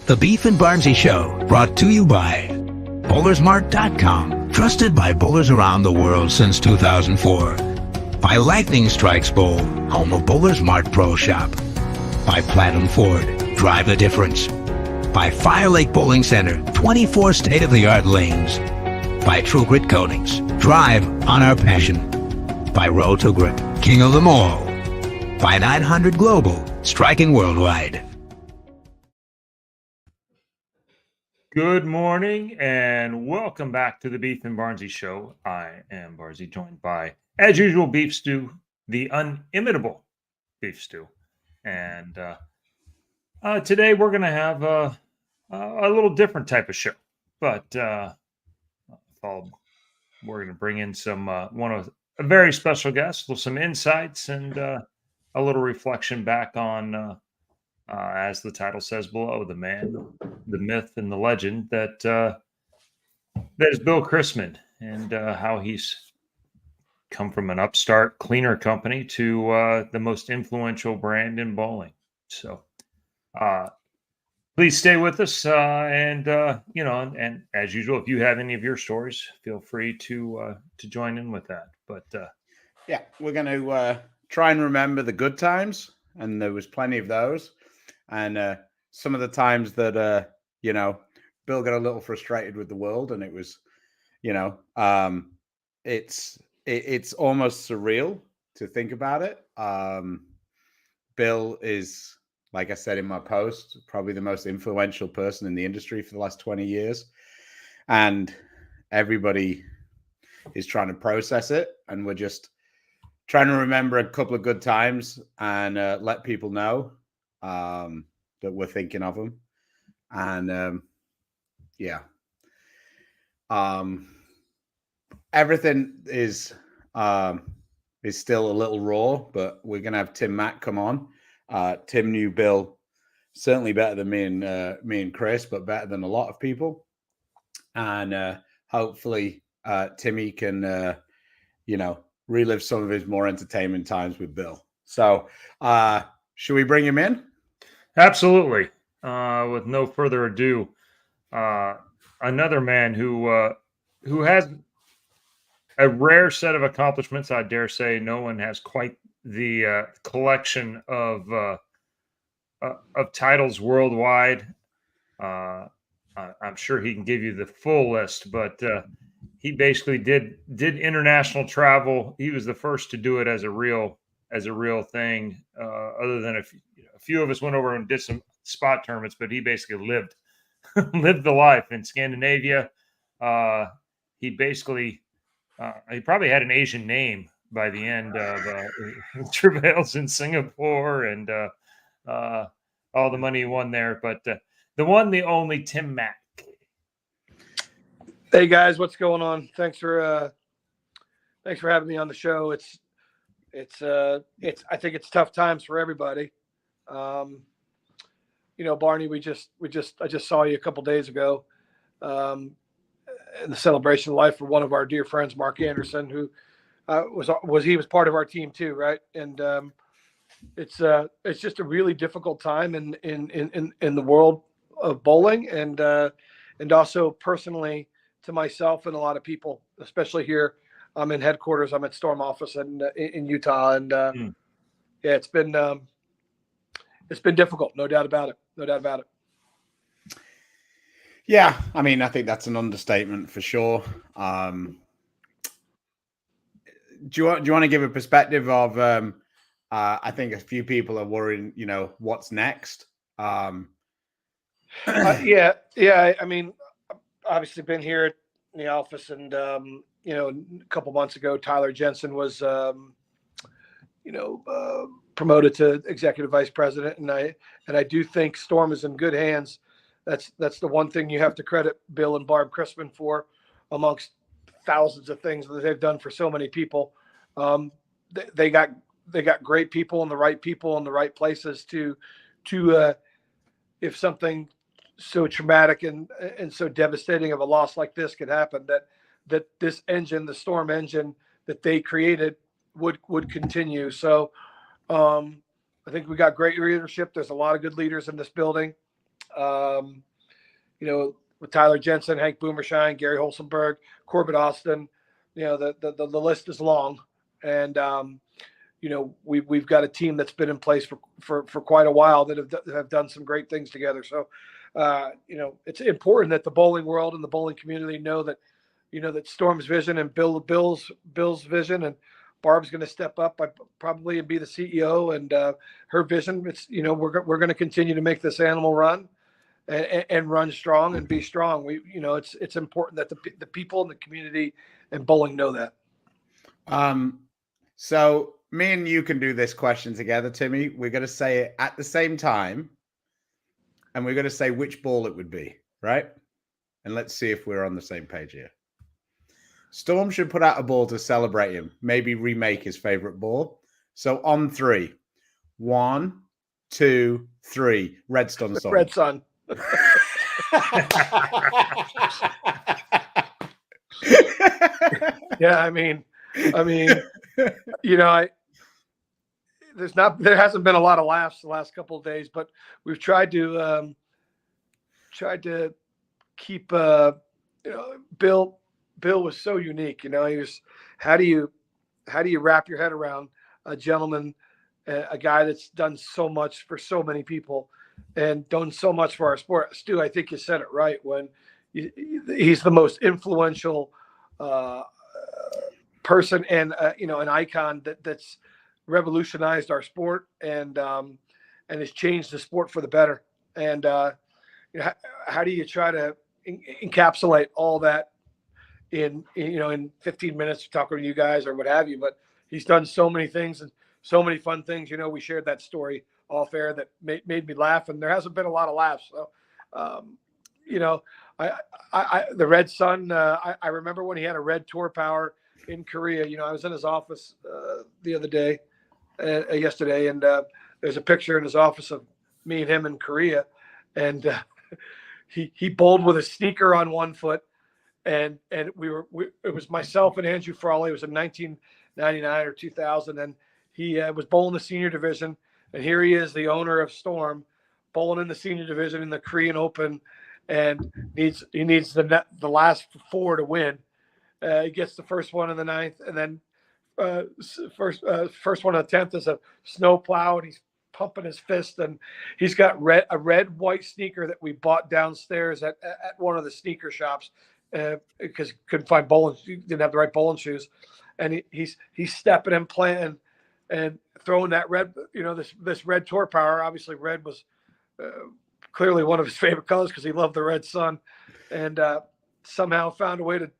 The Beef and Barnzy Show, brought to you by Bowlersmart.com, trusted by bowlers around the world since 2004. By Lightning Strikes Bowl, home of Bowlers Mart Pro Shop. By Platinum Ford, drive the difference. By Fire Lake Bowling Center, 24 state-of-the-art lanes. By True Grit Coatings, drive on our passion. By Road to Grip, king of them all. By 900 Global, striking worldwide. Good morning and welcome back to the Beef and Barnzy Show. I am Barnzy, joined by, as usual, Beef Stew, the unimitable Beef Stew. And today we're going to have a little different type of show. But we're going to bring in a very special guest with some insights and a little reflection back on, as the title says below, the man, the myth, and the legend that is Bill Chrisman, and how he's come from an upstart cleaner company to the most influential brand in bowling. So please stay with us, and as usual, if you have any of your stories, feel free to join in with that. But yeah, we're going to try and remember the good times, and there was plenty of those. And some of the times that, Bill got a little frustrated with the world, and it was, it's almost surreal to think about it. Bill is, like I said in my post, probably the most influential person in the industry for the last 20 years. And everybody is trying to process it. And we're just trying to remember a couple of good times and let people know that we're thinking of them. And everything is still a little raw, but we're gonna have Tim Mack come on. Tim knew Bill certainly better than me and Chris, but better than a lot of people. And hopefully Timmy can relive some of his more entertainment times with Bill. So should we bring him in? Absolutely. With no further ado, another man who has a rare set of accomplishments. I dare say no one has quite the collection of titles worldwide. I'm sure he can give you the full list, but he basically did international travel. He was the first to do it as a real thing. Other than a few of us went over and did some spot tournaments, but he basically lived the life in Scandinavia. He basically he probably had an Asian name by the end of travails in Singapore and all the money he won there. But the one, the only Tim Mack. Hey guys, what's going on? Thanks for having me on the show. I think it's tough times for everybody. Barney, I just saw you a couple days ago in the celebration of life for one of our dear friends, Mark Anderson, who was part of our team too, right? And it's just a really difficult time in the world of bowling, and also personally to myself and a lot of people, especially here. I'm in headquarters. I'm at Storm office in Utah, and it's been difficult, no doubt about it. Yeah, I mean, I think that's an understatement for sure. Do you want to give a perspective of? I think a few people are worrying. What's next? I mean, obviously been here in the office, and a couple months ago, Tyler Jensen was promoted to executive vice president, and I do think Storm is in good hands. That's the one thing you have to credit Bill and Barb Chrisman for, amongst thousands of things that they've done for so many people. They got great people and the right places to if something so traumatic and so devastating of a loss like this could happen, that this engine, the Storm engine that they created, would continue. So I think we got great leadership. There's a lot of good leaders in this building. With Tyler Jensen, Hank Boomershine, Gary Holsenberg, Corbett Austin, the list is long. And, we've got a team that's been in place for quite a while that have done some great things together. So, it's important that the bowling world and the bowling community know that, that Storm's vision and Bill's vision, and Barb's going to step up probably and be the CEO, and her vision. It's, we're going to continue to make this animal run and run strong and be strong. It's important that the people in the community and bowling know that. So me and you can do this question together, Timmy. We're going to say it at the same time, and we're going to say which ball it would be, right? And let's see if we're on the same page here. Storm should put out a ball to celebrate him, maybe remake his favorite ball. So on 3, 1, 2, 3, Redstone song. Red Sun. Yeah, I mean, there hasn't been a lot of laughs the last couple of days, but we've tried to keep Bill was so unique. He was, how do you wrap your head around a gentleman, a guy that's done so much for so many people and done so much for our sport. Stu, I think you said it right when he's the most influential person and an icon that's revolutionized our sport and has changed the sport for the better. And how do you try to encapsulate all that in 15 minutes talking to you guys or what have you? But he's done so many things and so many fun things. We shared that story off air that made me laugh, and there hasn't been a lot of laughs. So, the Red Sun, I remember when he had a red Tour Power in Korea. I was in his office the other day, yesterday, and there's a picture in his office of me and him in Korea, and he bowled with a sneaker on one foot, and it was myself and Andrew Frawley. It was in 1999 or 2000, and he was bowling the senior division, and here he is, the owner of Storm, bowling in the senior division in the Korean Open, and he needs the last 4 to win. He gets the first one in the 9th, and then first one in the 10th is a snow plow, and he's pumping his fist, and he's got a red white sneaker that we bought downstairs at one of the sneaker shops because couldn't find bowling, didn't have the right bowling shoes, and he's stepping and playing and throwing that red, this red Tour Power. Obviously, red was clearly one of his favorite colors because he loved the Red Sun, and somehow found a way to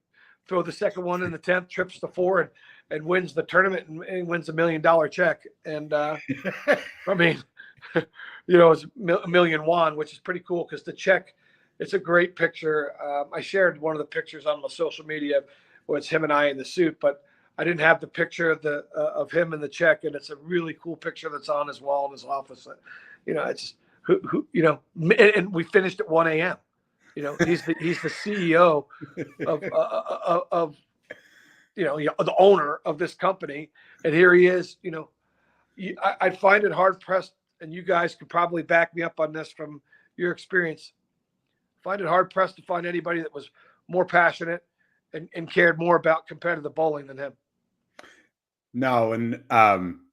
throw the second one in the 10th, trips to 4, and wins the tournament and wins $1 million check. And it's $1 million won, which is pretty cool because the check, it's a great picture. I shared one of the pictures on my social media where it's him and I in the suit, but I didn't have the picture of him in the check, and it's a really cool picture that's on his wall in his office. It's and we finished at 1 a.m. He's the CEO of the owner of this company, and here he is. I'd find it hard pressed, and you guys could probably back me up on this from your experience. Find it hard pressed to find anybody that was more passionate and cared more about competitive bowling than him. No, and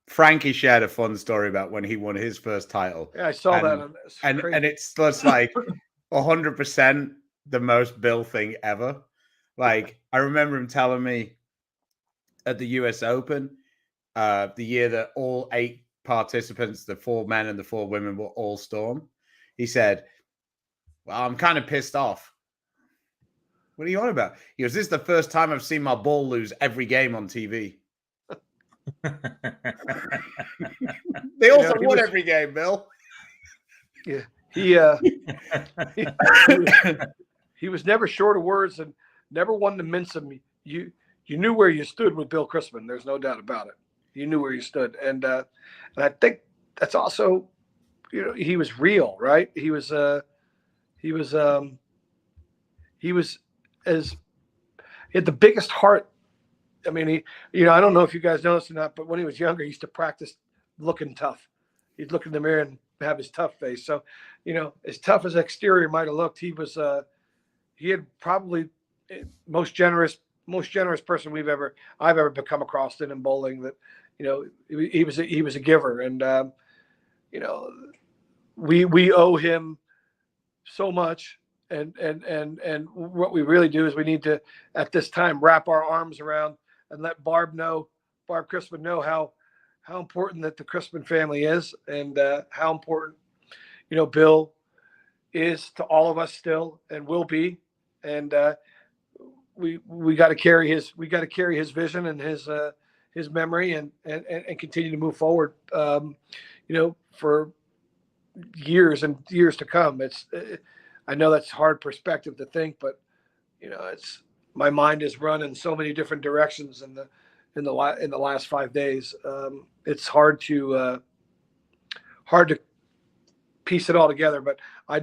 Frankie shared a fun story about when he won his first title. Yeah, I saw that. And it's just like 100% the most Bill thing ever. Like, I remember him telling me at the US Open, the year that all 8 participants, the 4 men and the 4 women, were all Storm. He said, "Well, I'm kind of pissed off." "What are you on about?" He goes, "This is the first time I've seen my ball lose every game on TV." They also won every game, Bill. Yeah, he was never short of words and never one to mince them. You knew where you stood with Bill Chrisman. There's no doubt about it. You knew where you stood, and I think that's also, he was real, right? He had the biggest heart. I mean, I don't know if you guys know this or not, but when he was younger, he used to practice looking tough. He'd look in the mirror and have his tough face. So, as tough as exterior might have looked, he had probably most generous person I've ever become across in bowling. That, he was a giver, and we owe him so much. And what we really do is we need to, at this time, wrap our arms around and let Barb Chrisman know how important that the Chrisman family is, and how important, Bill is to all of us still and will be. And we got to carry his vision and his memory, and continue to move forward, for years and years to come. I know that's hard perspective to think, but my mind is run in so many different directions in the last 5 days. It's hard to piece it all together, but I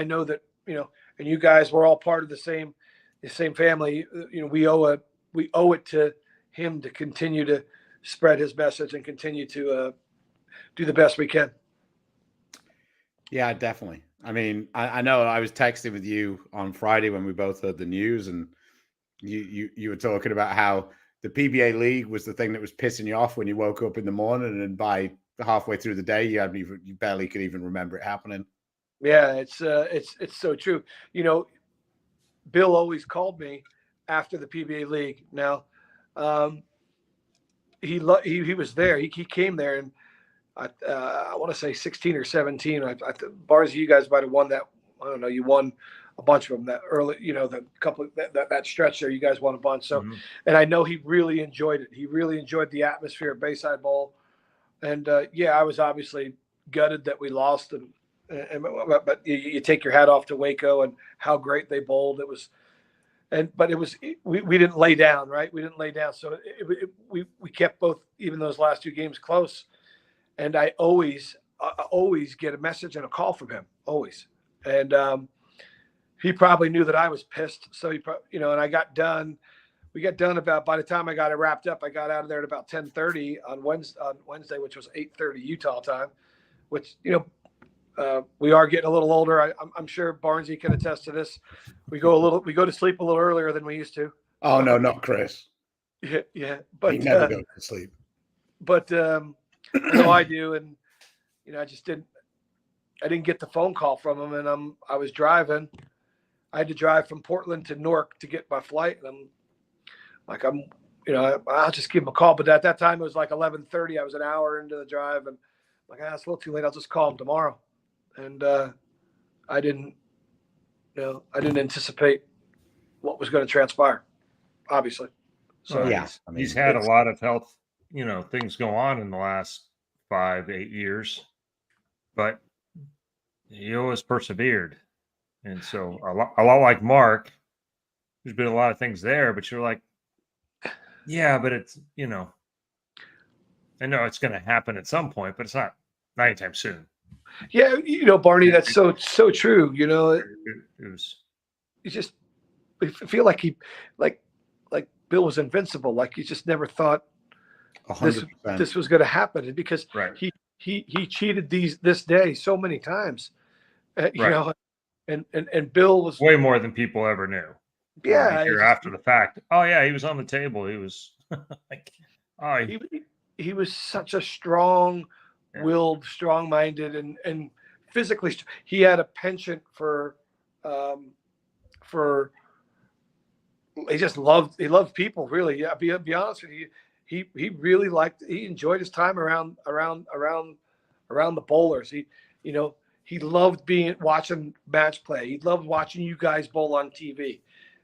know that, and you guys were all part of the same family. We owe it to him to continue to spread his message and continue to do the best we can. Yeah, definitely. I mean, I know I was texting with you on Friday when we both heard the news, and you were talking about how the PBA League was the thing that was pissing you off when you woke up in the morning, and by halfway through the day, you barely could even remember it happening. Yeah, it's so true. Bill always called me after the PBA League. Now, he was there. He came there, and I want to say 16 or 17. Barnzy, you guys might have won that. I don't know. You won a bunch of them that early. The couple that stretch there. You guys won a bunch. So, and I know he really enjoyed it. He really enjoyed the atmosphere at Bayside Bowl. And I was obviously gutted that we lost. But you take your hat off to Waco and how great they bowled. It was. But it was, we didn't lay down, right? We didn't lay down. So we kept both, even those last 2 games, close. And I always get a message and a call from him, always. And he probably knew that I was pissed. So and I got done. We got done by the time I got it wrapped up, I got out of there at about 10:30 on Wednesday, which was 8:30 Utah time, which, we are getting a little older. I'm sure Barnzy can attest to this. We go to sleep a little earlier than we used to. Oh no, not Chris. Yeah. But he never goes to sleep. But no, I do, and I didn't get the phone call from him, and I was driving. I had to drive from Portland to Newark to get my flight, and I'll just give him a call. But at that time it was like 11:30. I was an hour into the drive, and it's a little too late. I'll just call him tomorrow. And I didn't anticipate what was going to transpire, obviously. So yeah, he's had a lot of health, things go on in the last 5-8 years, but he always persevered. And so a lot like Mark, there's been a lot of things there, but you're like, yeah, but it's, I know it's going to happen at some point, but it's not anytime soon. Yeah, Barney, that's so true. It was. You just feel like Bill was invincible. Like you just never thought 100%. this was going to happen, because he cheated this day so many times. And Bill was way more than people ever knew. Yeah, after the fact. Oh yeah, he was on the table. He was he was such a strong-willed, strong-minded, and physically. He had a penchant for. He just loved people, really. Yeah, be honest with you. He really he enjoyed his time around the bowlers. He loved watching match play. He loved watching you guys bowl on TV.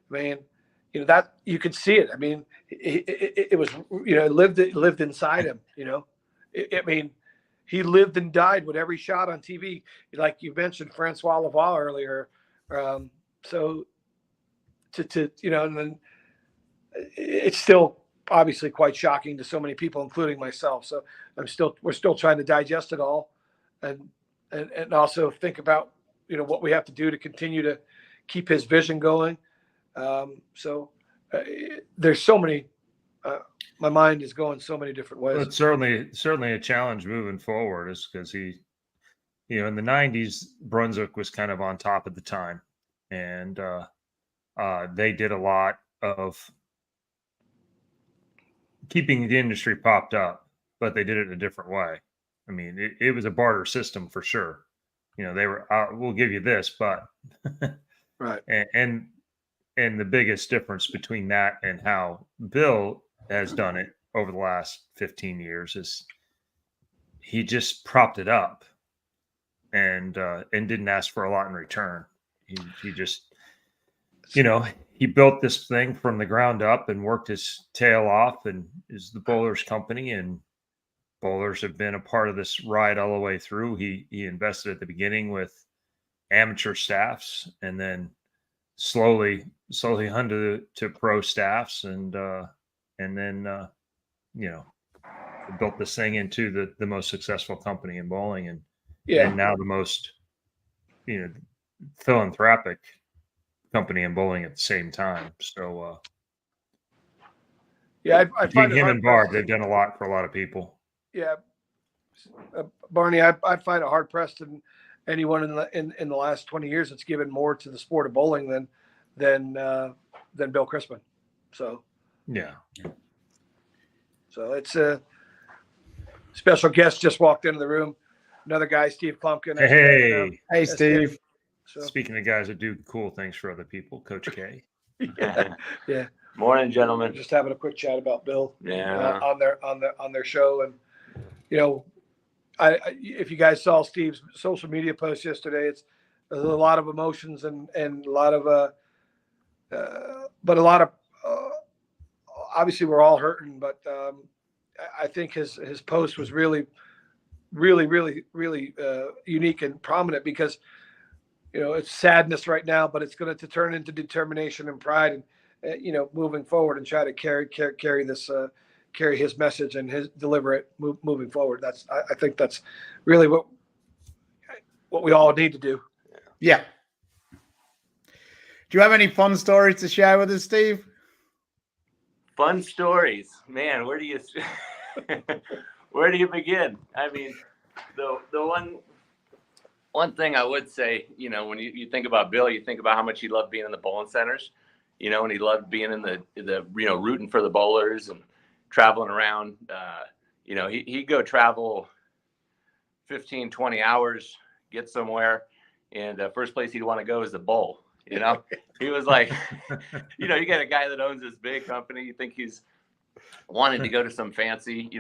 Man, that you could see it. I mean, it was, it lived inside him, he lived and died with every shot on TV. Like you mentioned Francois Lavoie earlier. So and then it's still obviously quite shocking to so many people, including myself. So we're still trying to digest it all, and also think about, what we have to do to continue to keep his vision going. There's so many, my mind is going so many different ways. Well, it's certainly a challenge moving forward, is because in the 90s, Brunswick was kind of on top at the time. And they did a lot of keeping the industry popped up, but they did it in a different way. I mean, it was a barter system for sure. They were, we'll give you this, but Right. and the biggest difference between that and how Bill has done it over the last 15 years is he just propped it up and didn't ask for a lot in return. He just, he built this thing from the ground up and worked his tail off and is the Bowlers company, and Bowlers have been a part of this ride all the way through. He invested at the beginning with amateur staffs and then slowly hunted to pro staffs and then built this thing into the most successful company in bowling and now the most philanthropic company in bowling at the same time. So I find him and Barb, they've done a lot for a lot of people. Yeah, Barney, I find it hard pressed in anyone in the last 20 years that's given more to the sport of bowling than Bill Chrisman. So so it's a special guest just walked into the room. Another guy, Steve Klumpkin. Hey, Steve. So, speaking of guys that do cool things for other people, Coach K. Yeah. Morning, gentlemen. Just having a quick chat about Bill. Yeah. On their show, and if you guys saw Steve's social media post yesterday, there's a lot of emotions and a lot of but a lot of obviously we're all hurting, but I think his post was really unique and prominent because it's sadness right now, but it's going to turn into determination and pride and moving forward and try to carry this carry his message and deliver it moving forward. I think that's really what we all need to do. Yeah. Do you have any fun stories to share with us, Steve? Fun stories, man. Where do you begin? I mean, the one thing I would say, when you think about Bill, you think about how much he loved being in the bowling centers, and he loved being in the rooting for the bowlers and traveling around. He'd go travel 15, 20 hours, get somewhere, and first place he'd want to go is the bowl. He was like, you got a guy that owns this big company. You think he's wanted to go to some fancy,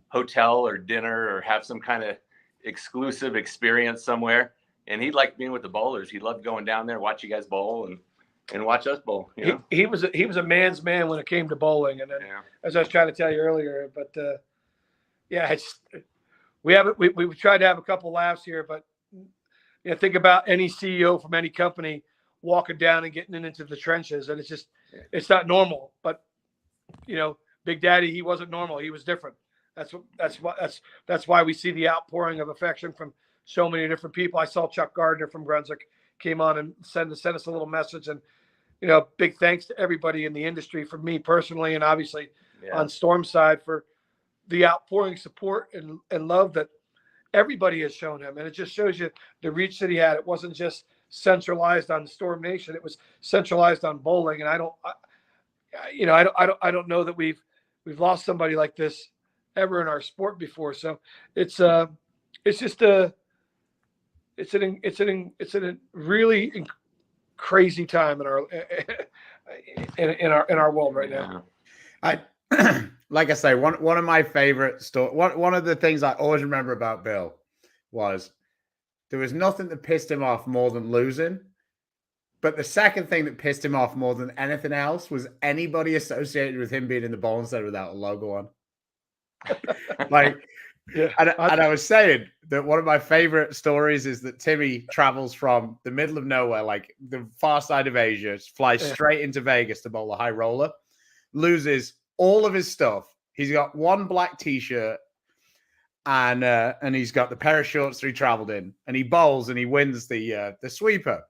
hotel or dinner or have some kind of exclusive experience somewhere. And he liked being with the bowlers. He loved going down there, watch you guys bowl and watch us bowl. He was a man's man when it came to bowling. And then, as I was trying to tell you earlier, but we tried to have a couple laughs here, but think about any CEO from any company walking down and getting into the trenches, and it's not normal. But Big Daddy, he wasn't normal. He was different. That's why we see the outpouring of affection from so many different people. I saw Chuck Gardner from Brunswick came on and sent us a little message, and big thanks to everybody in the industry, for me personally, and obviously on Storm's side, for the outpouring support and love that everybody has shown him. And it just shows you the reach that he had. It wasn't just centralized on Storm Nation. It was centralized on bowling. And I don't know that we've lost somebody like this ever in our sport before. So it's a really crazy time in our world right now. Like I say, one of my favorite stories, one of the things I always remember about Bill was there was nothing that pissed him off more than losing. But the second thing that pissed him off more than anything else was anybody associated with him being in the bowling center without a logo on. And I was saying that one of my favorite stories is that Timmy travels from the middle of nowhere, like the far side of Asia, flies straight into Vegas to bowl a high roller, loses all of his stuff. He's got one black t-shirt and he's got the pair of shorts that he traveled in, and he bowls and he wins the sweeper.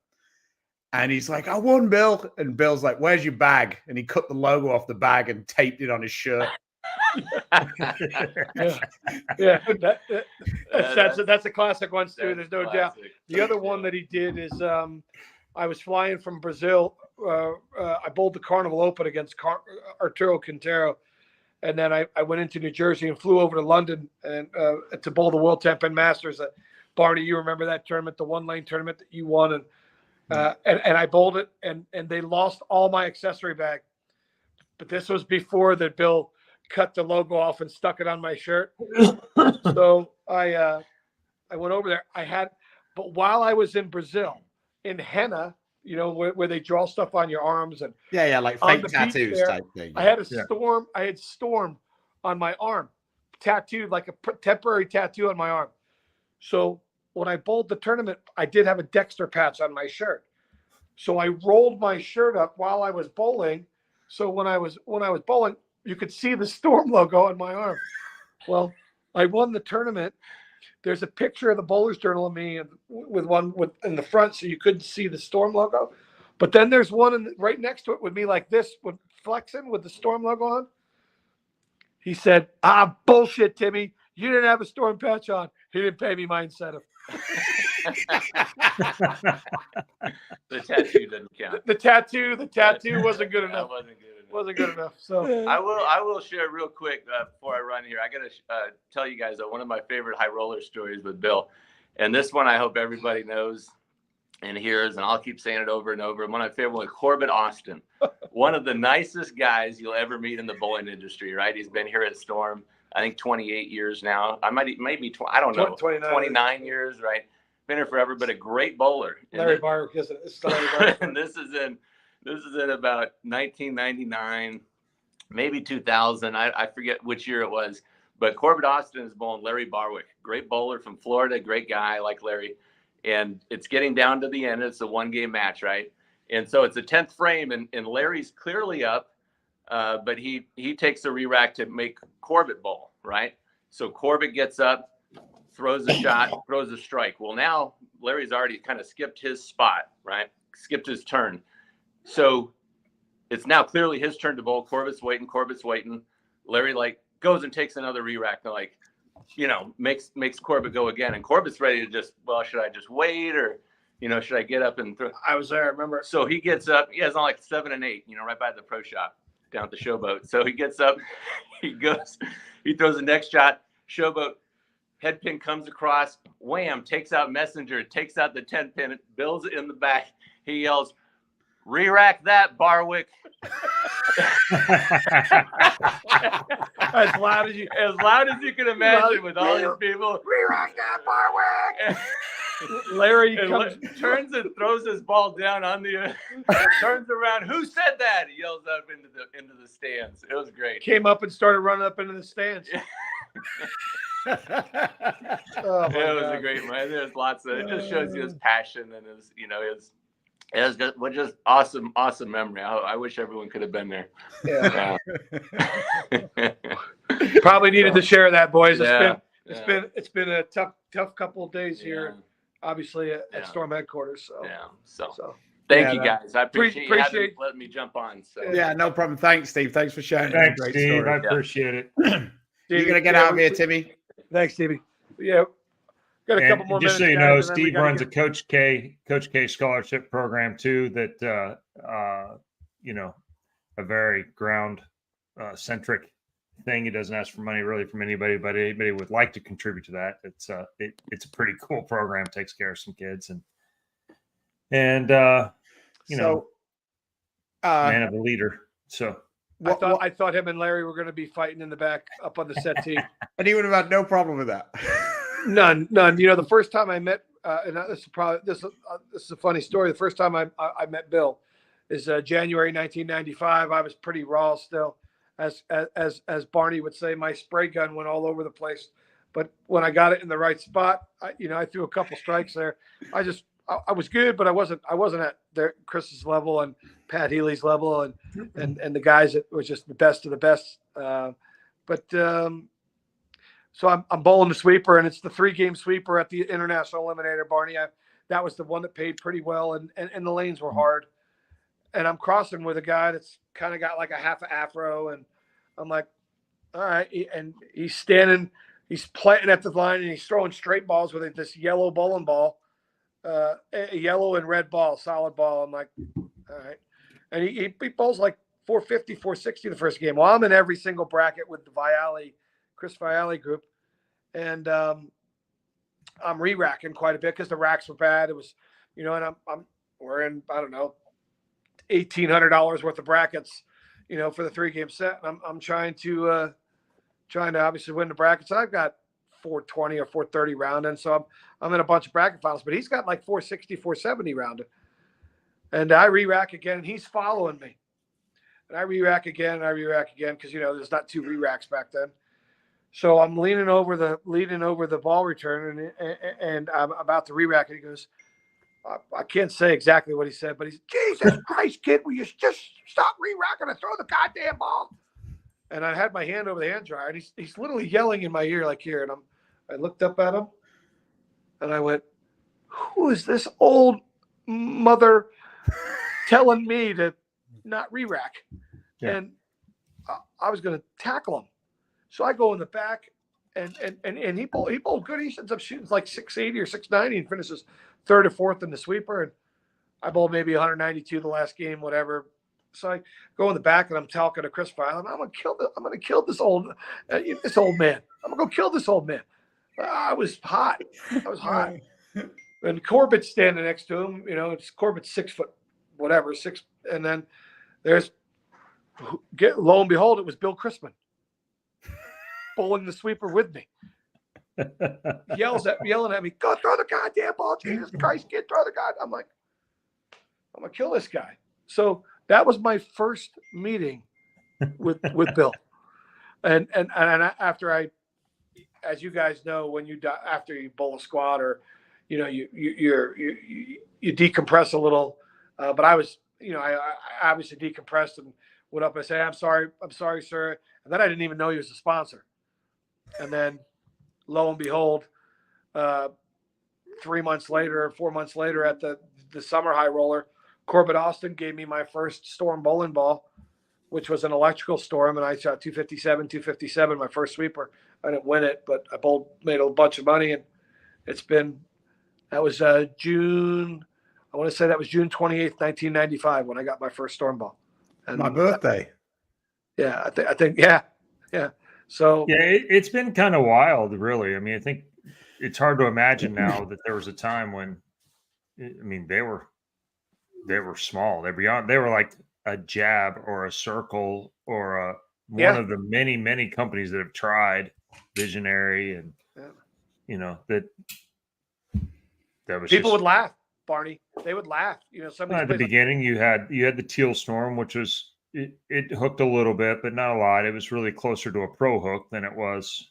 And he's like, "I won, Bill." And Bill's like, "Where's your bag?" And he cut the logo off the bag and taped it on his shirt. Yeah. That's a classic one, Stu. There's no doubt. classic. The other one that he did is I was flying from Brazil. I bowled the Carnival Open against Arturo Quintero. And then I went into New Jersey and flew over to London and to bowl the World 10 Pin Masters. Barney, you remember that tournament, the 1-lane tournament that you won, and I bowled it, and they lost all my accessory bag. But this was before that Bill cut the logo off and stuck it on my shirt. So I went over there. But while I was in Brazil, in henna, where they draw stuff on your arms and like fake tattoos type thing. I had storm. I had storm on my arm, tattooed like a temporary tattoo on my arm. So when I bowled the tournament, I did have a Dexter patch on my shirt. So I rolled my shirt up while I was bowling. So when I was bowling, you could see the Storm logo on my arm. Well, I won the tournament. There's a picture of the Bowler's Journal of me with one in the front, so you couldn't see the Storm logo. But then there's one right next to it with me like this, with flexing with the Storm logo on. He said, bullshit, Timmy. You didn't have a Storm patch on. He didn't pay me my incentive. The tattoo doesn't count. The tattoo wasn't good enough. Wasn't good enough. So I will share real quick before I run here. I got to tell you guys one of my favorite high roller stories with Bill, and this one I hope everybody knows and hears, and I'll keep saying it over and over. One of my favorite was Corbett Austin, one of the nicest guys you'll ever meet in the bowling industry. Right? He's been here at Storm, I think 28 years now. I maybe I don't know, 29 years. Right? Been here forever, but a great bowler. Larry Barwick, isn't it? Larry Barwick. And this is in about 1999, maybe 2000. I forget which year it was. But Corbett Austin is bowling Larry Barwick, great bowler from Florida, great guy like Larry. And it's getting down to the end. It's a 1-game match, right? And so it's a 10th frame, and Larry's clearly up, but he takes a re-rack to make Corbett bowl, right? So Corbett gets up, throws a shot, throws a strike. Well, now Larry's already kind of skipped his spot, right? Skipped his turn. So it's now clearly his turn to bowl. Corbett's waiting. Larry goes and takes another re-rack. Makes Corbett go again. And Corbett's ready to should I just wait or, should I get up and throw? I was there, I remember. So he gets up. He has on like 7 and 8, right by the pro shop down at the Showboat. So he gets up, he goes, he throws the next shot. Showboat head pin comes across, wham, takes out Messenger, takes out the 10 pin, Bill's in the back. He yells, "Re-rack that, Barwick." As loud as you can imagine with all these people. Re-rack that, Barwick. Larry turns and throws his ball down on the turns around. Who said that? He yells up into the stands. It was great. Came up and started running up into the stands. It was a great man. There's lots of. It just shows you his passion and his just awesome memory. I wish everyone could have been there. Yeah. Probably needed to share that, boys. It's been a tough couple of days here, obviously at Storm headquarters. So thank you guys. I appreciate you letting me jump on. So no problem. Thanks, Steve. Thanks for sharing. Thanks, great Steve. story. I appreciate it. You're gonna get out of here, Timmy. Thanks, Stevie. Yeah. Got a couple more minutes. Just so you know, Steve runs a Coach K scholarship program too. That a very ground centric thing. He doesn't ask for money really from anybody, but anybody would like to contribute to that. It's a pretty cool program. Takes care of some kids and man of a leader. So I thought him and Larry were going to be fighting in the back up on the set team, and he would have had no problem with that. None. The first time I met, and this is a funny story. The first time I met Bill is January 1995. I was pretty raw still, as Barney would say. My spray gun went all over the place, but when I got it in the right spot, I threw a couple strikes there. I was good, but I wasn't at Chris's level and Pat Healy's level and the guys that was just the best of the best. So I'm bowling the sweeper, and it's the 3-game sweeper at the International Eliminator, Barney. That was the one that paid pretty well, and the lanes were hard. And I'm crossing with a guy that's kind of got like a half an afro, and I'm like, All right. And he's standing, he's planting at the line, and he's throwing straight balls with this yellow bowling ball, a yellow and red ball, solid ball. I'm like, all right. And he bowls like 450, 460 the first game. Well, I'm in every single bracket with the Chris Viale group. And I'm re-racking quite a bit because the racks were bad. It was, and we're in, I don't know, $1,800 worth of brackets, for the 3-game set. And I'm trying to obviously win the brackets. I've got 420 or 430 rounding. So I'm in a bunch of bracket finals, but he's got like 460, 470 rounding. And I re-rack again, and he's following me. And I re-rack again, because, there's not 2 re-racks back then. So I'm leaning over the ball return, and I'm about to re-rack it. He goes, I can't say exactly what he said, but he's, Jesus Christ, kid, will you just stop re-racking and throw the goddamn ball? And I had my hand over the hand dryer, and he's literally yelling in my ear like here. And I looked up at him, and I went, who is this old mother telling me to not re-rack? Yeah. And I was going to tackle him. So I go in the back, and he bowled good. He ends up shooting like 680 or 690 and finishes 3rd or 4th in the sweeper. And I bowled maybe 192 the last game, whatever. So I go in the back, and I'm talking to Chris Viale. I'm going to kill this old man. I'm going to go kill this old man. I was hot. And Corbett's standing next to him. It's Corbett's 6 foot, whatever, 6. And then lo and behold, it was Bill Chrisman bowling the sweeper with me. Yelling at me, go throw the goddamn ball. Jesus Christ, kid, throw the god. I'm like, I'm going to kill this guy. So that was my first meeting with Bill. And after as you guys know, when after you bowl a squat, or, you decompress a little. But I was, I obviously decompressed and went up and said, I'm sorry, sir. And then I didn't even know he was a sponsor. And then lo and behold, 3 months later, 4 months later at the summer high roller, Corbett Austin gave me my first Storm bowling ball, which was an electrical Storm. And I shot 257, my first sweeper. I didn't win it, but I made a bunch of money. And that was June. I want to say that was June 28th, 1995 when I got my first Storm ball. And my birthday. Yeah. I think, yeah. So yeah, it's been kind of wild, really. I mean, I think it's hard to imagine now that there was a time when, they were small. They were like a jab or a circle or one of the many, many companies that have tried Visionary, and that was people would laugh, Barney. They would laugh. At the beginning, you had the Teal Storm, which was. It hooked a little bit, but not a lot. It was really closer to a pro hook than it was,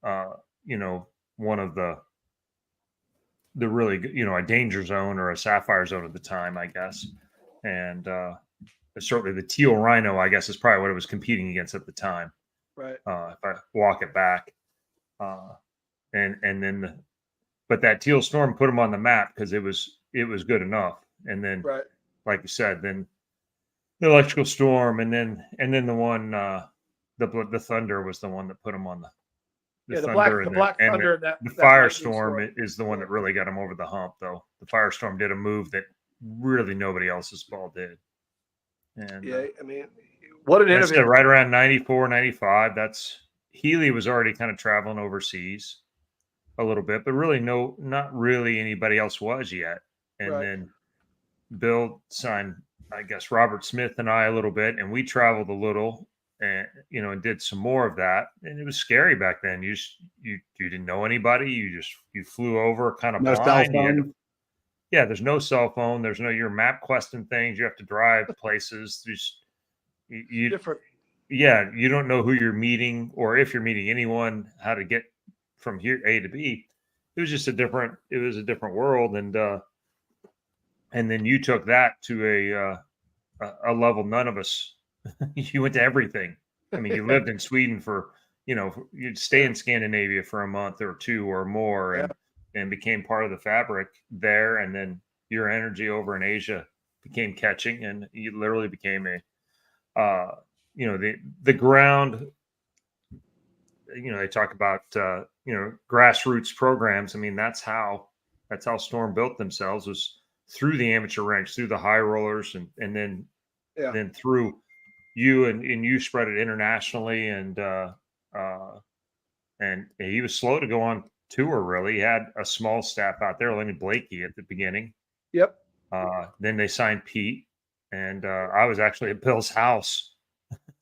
one of the really, a danger zone or a sapphire zone at the time, I guess. And certainly the Teal Rhino, I guess, is probably what it was competing against at the time. Right. If I walk it back, but that Teal Storm put them on the map because it was good enough. And then, right. Like you said, then. The Electrical Storm, and then the one, the Thunder was the one that put them on the Thunder, Black Thunder. The Firestorm is the one that really got him over the hump, though. The Firestorm did a move that really nobody else's ball did. And what an innovative! Right around 94, 95. Healy was already kind of traveling overseas a little bit, but really not really anybody else was yet. And then Bill signed, I guess, Robert Smith and I a little bit, and we traveled a little, and and did some more of that. And it was scary back then. You didn't know anybody. You flew over kind of blind. There's no cell phone. There's no your map questing things. You have to drive places. Different. Yeah, you don't know who you're meeting, or if you're meeting anyone, how to get from here A to B. It was just a different world, and then you took that to a level none of us. You went to everything. I mean, you lived in Sweden for, you'd stay in Scandinavia for a month or two or more, and became part of the fabric there. And then your energy over in Asia became catching, and you literally became the ground they talk about grassroots programs. I mean, that's how Storm built themselves, was through the amateur ranks, through the high rollers, and then through you, and you spread it internationally, and he was slow to go on tour. Really, he had a small staff out there, Lenny Blakey at the beginning. Yep. Then they signed Pete, and I was actually at Bill's house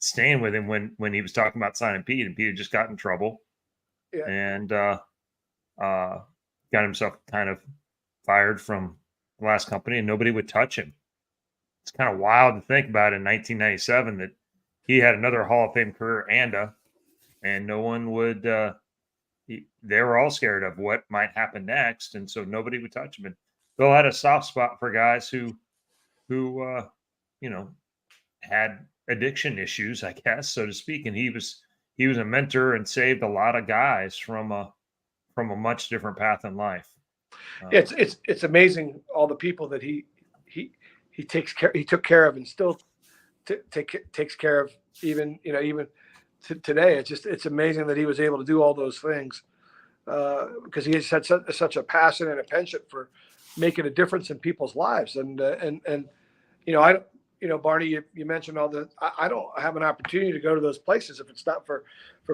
staying with him when he was talking about signing Pete, and Pete had just got in trouble, and got himself kind of fired from the last company, and nobody would touch him. It's kind of wild to think about in 1997 that he had another Hall of Fame career and no one would. They were all scared of what might happen next, and so nobody would touch him. And Bill had a soft spot for guys who had addiction issues, I guess, so to speak. And he was a mentor and saved a lot of guys from a much different path in life. It's amazing all the people that he took care of, and still takes care of even today. It's amazing that he was able to do all those things because he has had such a passion and a penchant for making a difference in people's lives. And Barney, you mentioned all the. I don't have an opportunity to go to those places if it's not for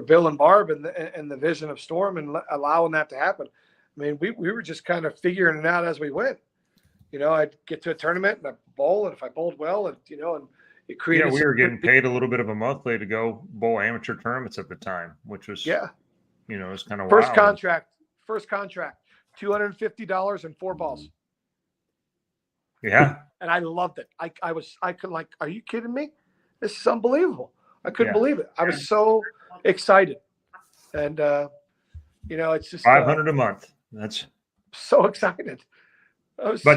Bill and Barb and the vision of Storm and allowing that to happen. I mean, we were just kind of figuring it out as we went. I'd get to a tournament and I'd bowl, and if I bowled well, and it created. Yeah, we were getting paid a little bit of a monthly to go bowl amateur tournaments at the time, which was it was kind of first wild. contract, $250 and 4 balls. Yeah, and I loved it. I could are you kidding me? This is unbelievable. I couldn't believe it. I was so excited, and it's just $500 a month. That's so excited. I was I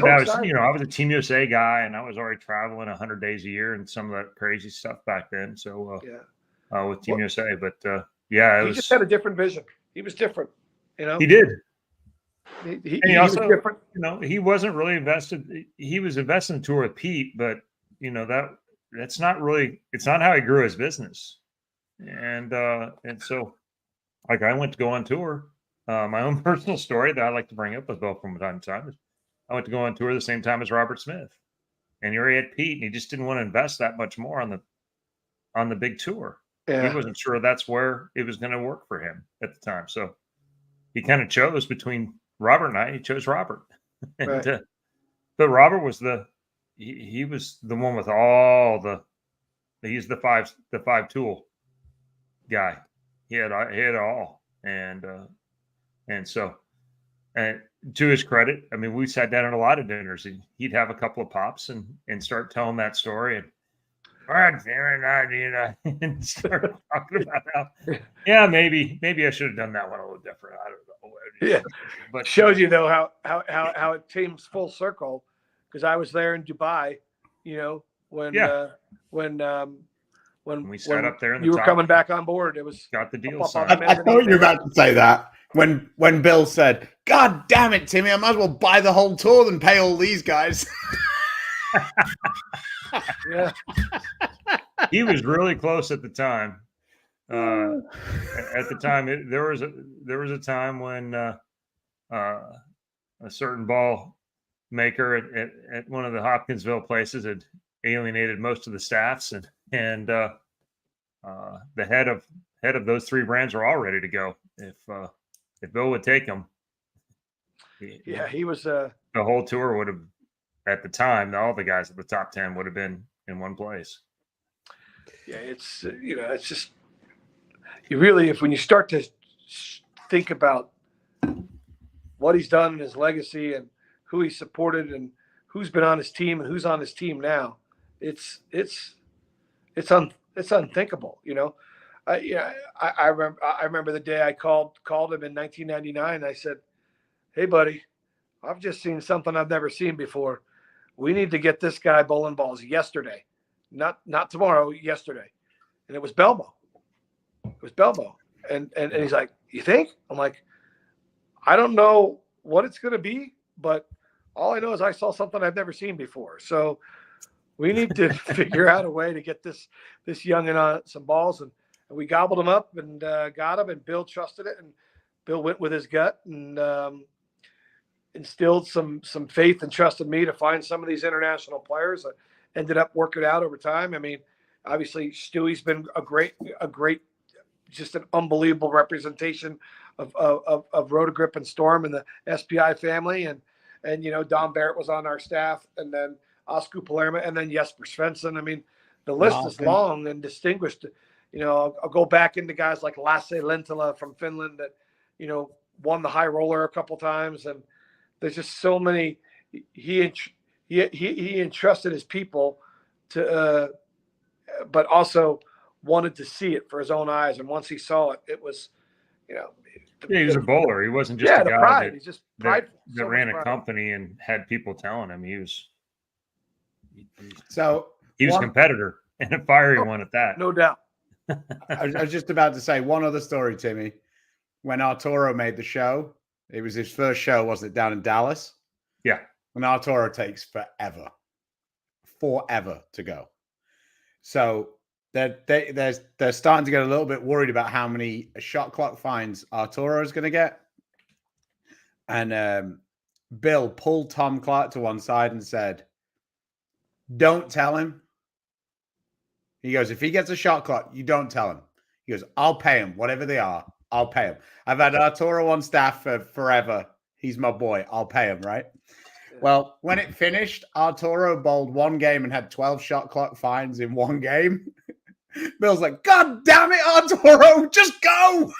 was a Team USA guy, and I was already traveling 100 days a year and some of that crazy stuff back then. So with Team USA, but he just had a different vision. He was different, He did. He also, was different. He wasn't really invested. He was invested in tour with Pete, but that's not really. It's not how he grew his business. And so, like, I went to go on tour. My own personal story that I like to bring up with Bill from time to time is I went to go on tour the same time as Robert Smith, and here he had Pete, and he just didn't want to invest that much more on the big tour. Yeah. He wasn't sure that's where it was going to work for him at the time. So he kind of chose between Robert and I. He chose Robert, and, right. But Robert was he was the one with all he's the five tool guy. He had all, and so, and to his credit, I mean, we sat down at a lot of dinners, and he'd have a couple of pops and start telling that story, and and start talking about how maybe I should have done that one a little different. I don't know. Yeah, but shows you though how it seems full circle, because I was there in Dubai, when we sat up there, you were coming back on board. It was got the deal signed. I thought you were about to say that when Bill said, "God damn it, Timmy, I might as well buy the whole tour than pay all these guys." Yeah, he was really close at the time. At the time, there was a time when a certain ball maker at one of the Hopkinsville places had alienated most of the staffs, and the head of those 3 brands were all ready to go if Bill would take them. He was the whole tour would have, at the time, all the guys at the top 10 would have been in one place. Yeah, it's it's just you really, when you start to think about what he's done in his legacy and who he supported and who's been on his team and who's on his team now, it's unthinkable. I remember the day I called him in 1999. I said, "Hey, buddy, I've just seen something I've never seen before. We need to get this guy bowling balls yesterday, not tomorrow, yesterday." And it was Belmo. And he's like, "You think?" I'm like, "I don't know what it's going to be, but all I know is I saw something I've never seen before. So we need to figure out a way to get this youngin on some balls." And And we gobbled him up and got him, and Bill trusted it, and Bill went with his gut and instilled some faith and trust in me to find some of these international players that ended up working out over time. I mean, obviously Stewie's been a great, just an unbelievable representation of Rotagrip and Storm and the SPI family. And, you know, Don Barrett was on our staff, and then Oscar Palermo, and then Jesper Svensson. I mean, the list is long and distinguished. You know, I'll go back into guys like Lasse Lentila from Finland that, you know, won the high roller a couple times. And there's just so many. He entrusted his people to, but also wanted to see it for his own eyes. And once he saw it, it was, you know, he was a bowler. He wasn't just a guy pride. He's just that ran a company and had people telling him. He was a competitor and a fiery one at that. No doubt. I was just about to say one other story, Timmy. When Arturo made the show, it was his first show, wasn't it, down in Dallas? Yeah. And Arturo takes forever to go. So they're starting to get a little bit worried about how many shot clock fines Arturo is going to get. And Bill pulled Tom Clark to one side and said, "Don't tell him." He goes, "If he gets a shot clock, you don't tell him." He goes, "I'll pay him, whatever they are. I'll pay him. I've had Arturo on staff for forever. He's my boy. I'll pay him," right? Well, when it finished, Arturo bowled one game and had 12 shot clock fines in one game. Bill's like, "God damn it, Arturo, just go."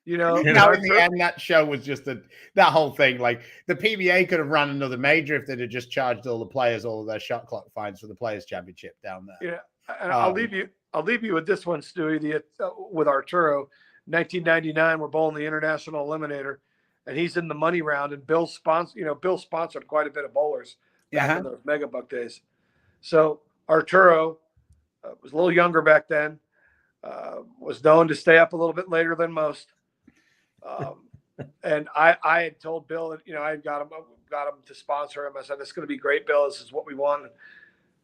You know, now in the end, that show was just that whole thing. Like the PBA could have run another major if they'd have just charged all the players all of their shot clock fines for the Players Championship down there. Yeah, and I'll leave you with this one, Stewie. With Arturo, 1999, we're bowling the International Eliminator, and he's in the money round. And Bill sponsored quite a bit of bowlers back in those Megabuck days. So Arturo was a little younger back then. Was known to stay up a little bit later than most. And I had told Bill that, you know, I got him to sponsor him. I said, "This is going to be great, Bill. This is what we want."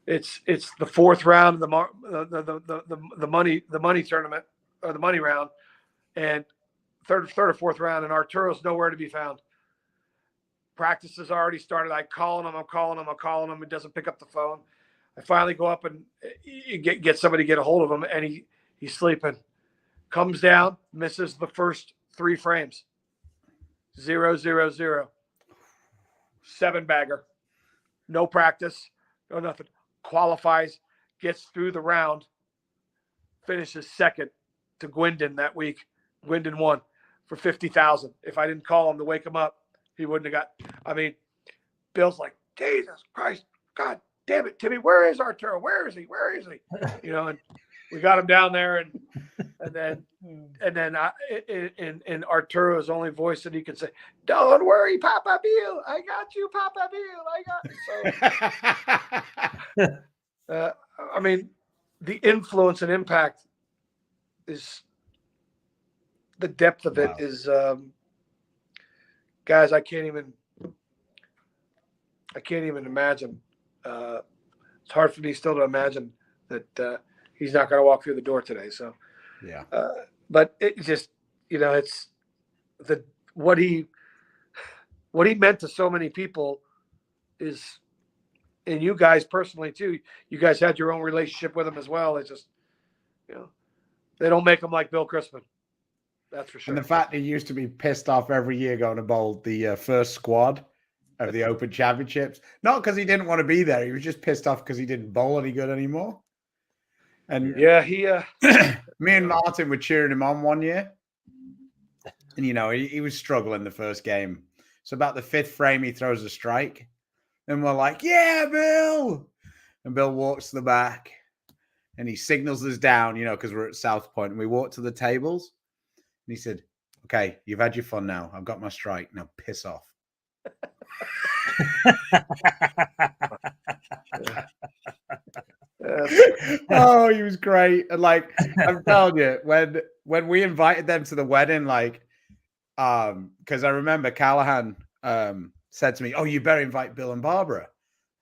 It's the fourth round of the money tournament, or the money round, and third or fourth round, and Arturo's nowhere to be found. Practice has already started. I'm calling him. He doesn't pick up the phone. I finally go up and get somebody to get a hold of him, and he's sleeping. Comes down, misses the first 3 frames. 0, 0, 0. 7-bagger. No practice, no nothing. Qualifies, gets through the round, finishes second to Gwendon that week. Gwendon won for $50,000. If I didn't call him to wake him up, he wouldn't have got. I mean, Bill's like, "Jesus Christ, God damn it, Timmy, where is Arturo? Where is he? Where is he?" You know, and we got him down there, and then in Arturo's only voice that he could say, "Don't worry, Papa Bill, I got you, Papa Bill, I got you." So, I mean, the influence and impact is the depth of it is, guys, I can't even imagine. It's hard for me still to imagine that he's not going to walk through the door today. So, yeah. But it just, you know, it's what he meant to so many people is, and you guys personally too. You guys had your own relationship with him as well. It's just, you know, they don't make him like Bill Chrisman. That's for sure. And the fact he used to be pissed off every year going to bowl the first squad of the Open Championships, not because he didn't want to be there. He was just pissed off because he didn't bowl any good anymore. And me and Martin were cheering him on one year, and you know he was struggling the first game. So about the 5th frame, he throws a strike, and we're like, "Yeah, Bill!" And Bill walks to the back, and he signals us down, you know, because we're at South Point, and we walk to the tables, and he said, "Okay, you've had your fun now. I've got my strike. Now piss off." Oh, he was great. And like I'm telling you, when we invited them to the wedding, like because I remember Callahan said to me, "Oh, you better invite Bill and Barbara."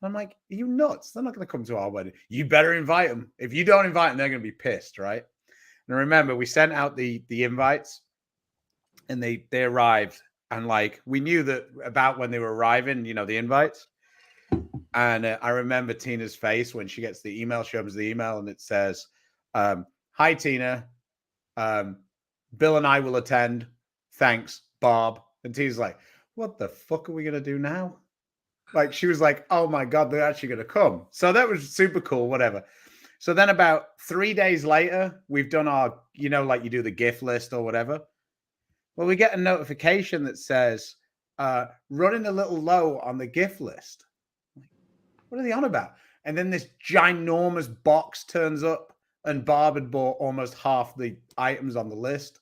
I'm like, are you nuts? They're not going to come to our wedding. You better invite them. If you don't invite them, they're going to be pissed, right? And remember, we sent out the invites, and they arrived, and like we knew that about when they were arriving, the invites. And I remember Tina's face when she gets the email. She opens the email, and it says, "Hi, Tina. Bill and I will attend. Thanks, Bob." And Tina's like, "What the fuck are we going to do now?" Like, she was like, "Oh my God, they're actually going to come." So that was super cool, whatever. So then about 3 days later, we've done our, like you do the gift list or whatever. Well, we get a notification that says, running a little low on the gift list. What are they on about? And then this ginormous box turns up, and Barb had bought almost half the items on the list.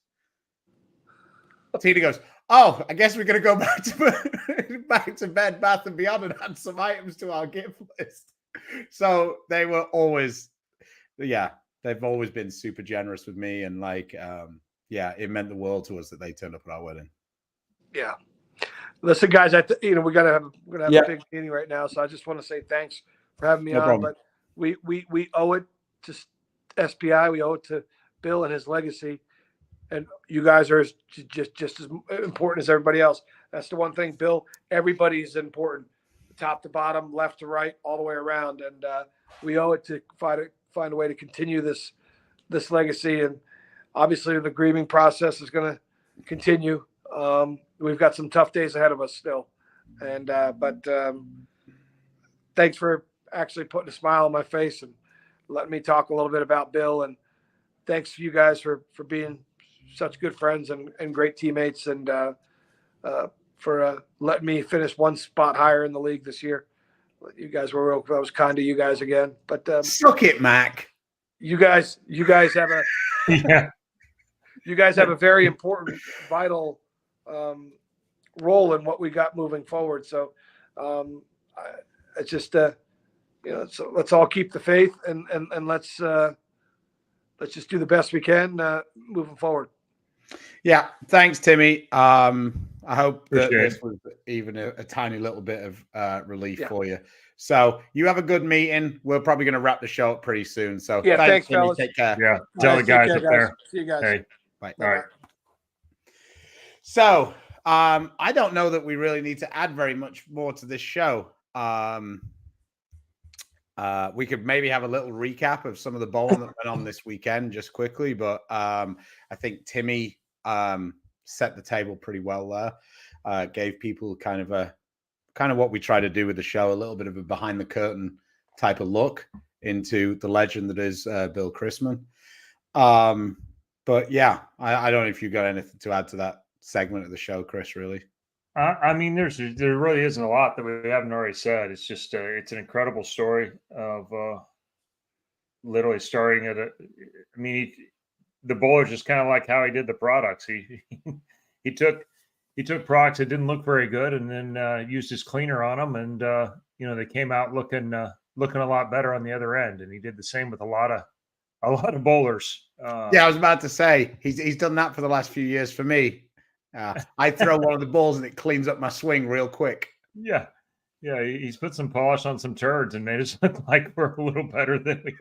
Tina goes, "Oh, I guess we're going to go back to Bed Bath and Beyond and add some items to our gift list." So they were always, they've always been super generous with me, and like, it meant the world to us that they turned up at our wedding. Yeah. Listen, guys, we're gonna have a big meeting right now, so I just want to say thanks for having me on. Problem. But we owe it to SPI, we owe it to Bill and his legacy, and you guys are just as important as everybody else. That's the one thing, Bill. Everybody's important, top to bottom, left to right, all the way around, and we owe it to find a way to continue this legacy. And obviously, the grieving process is going to continue. We've got some tough days ahead of us still, and but thanks for actually putting a smile on my face and letting me talk a little bit about Bill. And thanks to you guys for being such good friends and great teammates, and for letting me finish one spot higher in the league this year. You guys were real. I was kind to you guys again, but suck it, Mac. You guys have a you guys have a very important, vital role in what we got moving forward. So it's just so let's all keep the faith, and let's just do the best we can moving forward. Yeah, thanks, Timmy. I hope that Appreciate this was even a tiny little bit of relief for you. So you have a good meeting. We're probably going to wrap the show up pretty soon. So thanks, Timmy. fellas. Take care. Yeah, tell the guys up there. See you guys. Hey, Bye. all right. So I don't know that we really need to add very much more to this show. We could maybe have a little recap of some of the bowling that went on this weekend just quickly, but I think Timmy set the table pretty well there. Gave people kind of what we try to do with the show, a little bit of a behind the curtain type of look into the legend that is Bill Chrisman. But yeah, I don't know if you got anything to add to that segment of the show, Chris, really. I mean, there really isn't a lot that we haven't already said. It's just it's an incredible story of literally starting at the bowlers just kind of like how he did the products. He took products that didn't look very good, and then used his cleaner on them, and they came out looking a lot better on the other end. And he did the same with a lot of bowlers. Yeah, I was about to say he's done that for the last few years for me. I throw one of the balls and it cleans up my swing real quick. Yeah, he's put some polish on some turds and made us look like we're a little better than we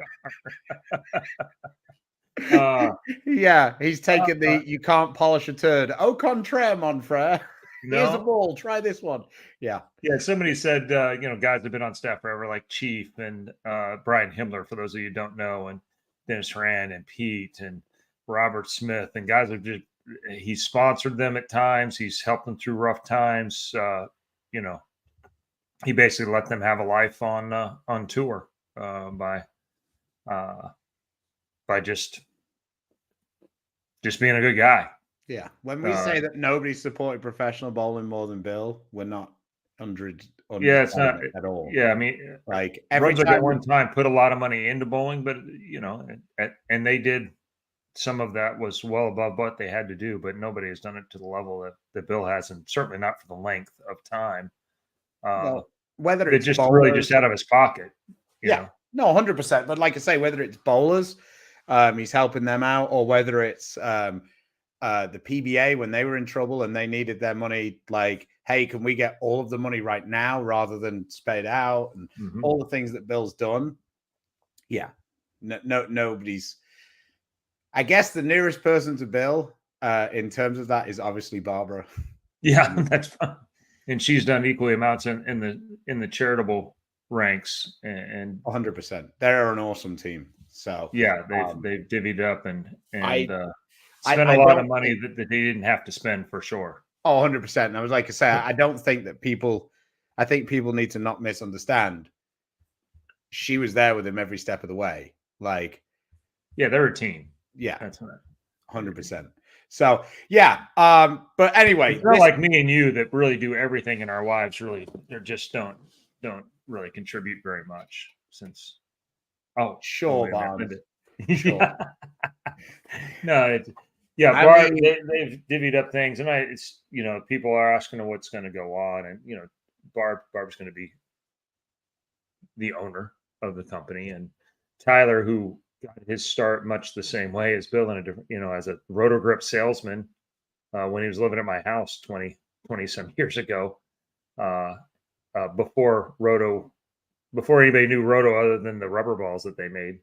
are. Yeah, he's taken the "you can't polish a turd. Au contraire, mon frère. Here's a ball. Try this one." Yeah. Somebody said, guys have been on staff forever, like Chief and Brian Himmler, for those of you who don't know, and Dennis Rand and Pete and Robert Smith, and guys have just. He's sponsored them at times. He's helped them through rough times. He basically let them have a life on tour by just being a good guy. Yeah. When we say that nobody supported professional bowling more than Bill, we're not under it's not at all. Yeah, I mean, like every Brunswick time at one time put a lot of money into bowling, but and they did. Some of that was well above what they had to do, but nobody has done it to the level that Bill has, and certainly not for the length of time. Whether it's just bowlers, really just out of his pocket. You know? No, 100%. But like I say, whether it's bowlers, he's helping them out, or whether it's the PBA when they were in trouble and they needed their money, like hey, can we get all of the money right now rather than spread it out, and all the things that Bill's done. Yeah, nobody's. I guess the nearest person to Bill in terms of that is obviously Barbara. Yeah, that's fine. And she's done equally amounts in the charitable ranks, and 100%. They're an awesome team. So yeah, they've divvied up and I spent a lot of money that they didn't have to spend for sure. 100%. And I was like I say, I don't think that I think people need to not misunderstand. She was there with him every step of the way. Like, yeah, they're a team. Yeah, that's right. 100%. So yeah, but anyway, it's not like me and you that really do everything, and our wives really they just don't really contribute very much. Since sure, sure. No, Barb, they've divvied up things, and it's people are asking her what's going to go on, and Barb's going to be the owner of the company, and Tyler, who got his start much the same way as Bill in a different, as a Rotogrip salesman when he was living at my house 20 some years ago, before anybody knew Roto other than the rubber balls that they made.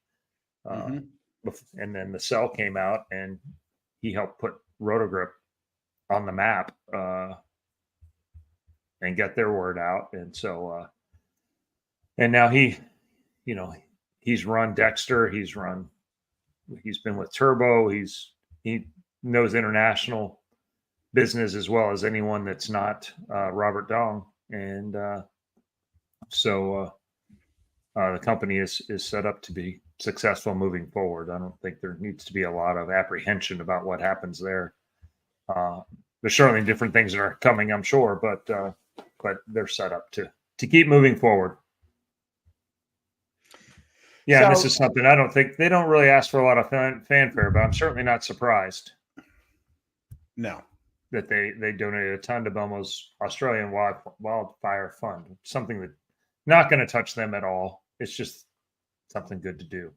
And then the cell came out, and he helped put Rotogrip on the map and get their word out. And so, and now he's run Dexter. He's been with Turbo. He knows international business as well as anyone that's not Robert Dong. And so the company is set up to be successful moving forward. I don't think there needs to be a lot of apprehension about what happens there. There's certainly different things that are coming, I'm sure, but they're set up to keep moving forward. Yeah, so, and this is something I don't think they don't really ask for a lot of fanfare, but I'm certainly not surprised. No, that they donated a ton to Belmo's Australian Wildfire Fund. Something that not going to touch them at all. It's just something good to do.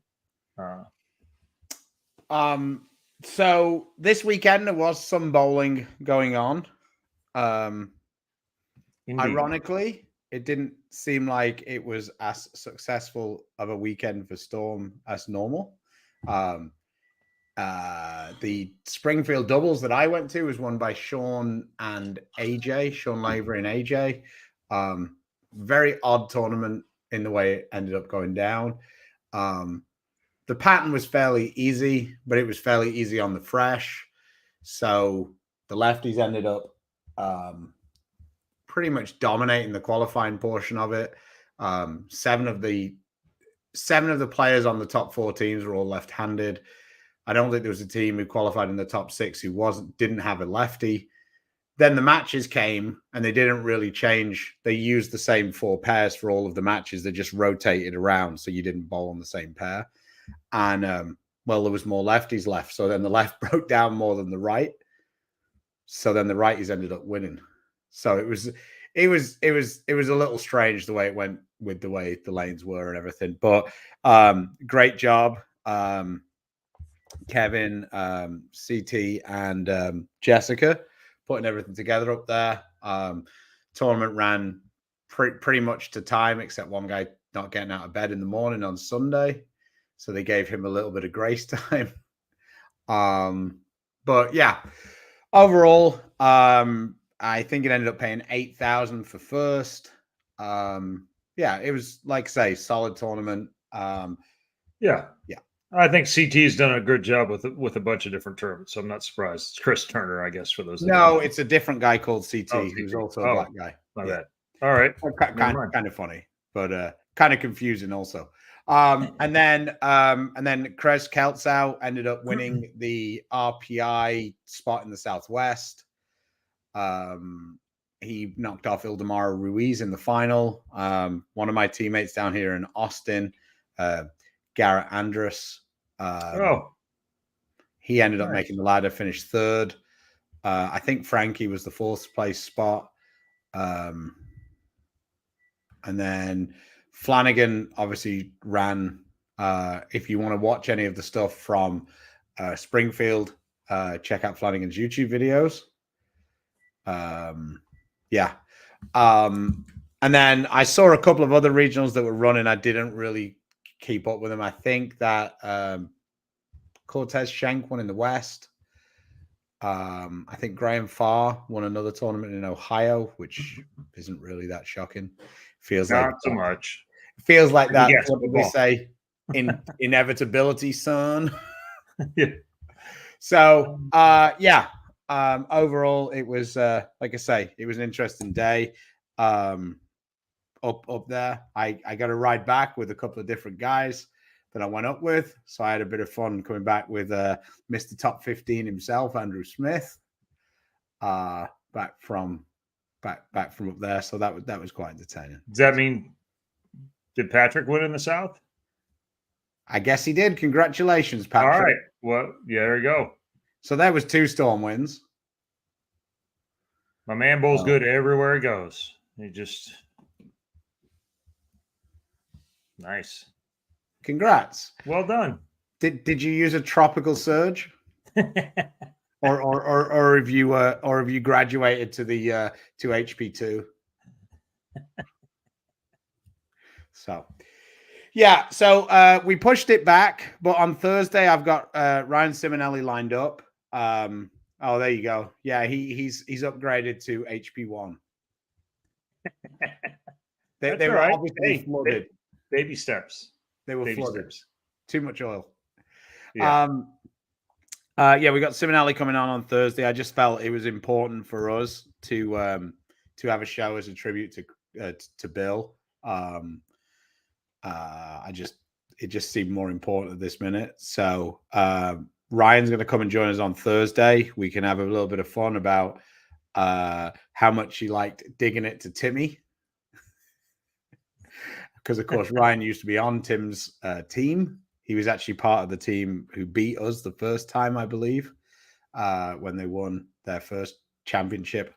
So this weekend there was some bowling going on. Ironically, it didn't seem like it was as successful of a weekend for Storm as normal. The Springfield doubles that I went to was won by Sean and AJ, Sean Lavery and AJ. Very odd tournament in the way it ended up going down. The pattern was fairly easy, but it was fairly easy on the fresh. So the lefties ended up pretty much dominating the qualifying portion of it. Seven of the players on the top four teams were all left-handed. I don't think there was a team who qualified in the top six who didn't have a lefty. Then the matches came and they didn't really change. They used the same four pairs for all of the matches. They just rotated around so you didn't bowl on the same pair. And there was more lefties left. So then the left broke down more than the right. So then the righties ended up winning. So it was a little strange the way it went with the way the lanes were and everything. But great job. Kevin, CT, and Jessica putting everything together up there. Tournament ran pretty much to time, except one guy not getting out of bed in the morning on Sunday. So they gave him a little bit of grace time. But yeah, overall, I think it ended up paying $8,000 for first. Yeah, it was, like I say, solid tournament. Yeah. I think CT's done a good job with a bunch of different tournaments, so I'm not surprised. It's Chris Turner, I guess, for those. No, it's a different guy called CT, who's also a black guy. My bad. All right, kind of funny, but kind of confusing also. And then Krez Keltzau ended up winning the RPI spot in the Southwest. He knocked off Ildemaro Ruiz in the final. One of my teammates down here in Austin, Garrett Andrus. He ended up making the ladder, finished third. I think Frankie was the fourth place spot. And then Flanagan obviously ran. If you want to watch any of the stuff from Springfield, check out Flanagan's YouTube videos. Yeah. And then I saw a couple of other regionals that were running. I didn't really keep up with them. I think that Cortez Schenk won in the West. I think Graham Farr won another tournament in Ohio, which isn't really that shocking. Feels like Not so much. feels like that. Yes, What did we say? Inevitability, son. Yeah. So yeah. Overall, it was like I say, it was an interesting day. Up there, I got a ride back with a couple of different guys that I went up with, so I had a bit of fun coming back with Mr. Top 15 himself, Andrew Smith, back from up there. So that was quite entertaining. Does that mean did Patrick win in the South? I guess he did. Congratulations, Patrick. All right. Well, yeah, there you go. So there was 2 Storm wins. My man Bull's good everywhere he goes. He just nice. Congrats. Well done. Did you use a tropical surge? or have you graduated to the to HP2? So yeah, so we pushed it back, but on Thursday I've got Ryan Simonelli lined up. Oh, there you go. Yeah, he's upgraded to HP1. They were obviously flooded. Baby steps. They were Baby flooded. steps. Too much oil. Yeah. Yeah, we got Simonelli coming on Thursday. I just felt it was important for us to have a show as a tribute to Bill. It just seemed more important at this minute. So Ryan's going to come and join us on Thursday. We can have a little bit of fun about how much he liked digging it to Timmy. Because, of course, Ryan used to be on Tim's team. He was actually part of the team who beat us the first time, I believe, when they won their first championship,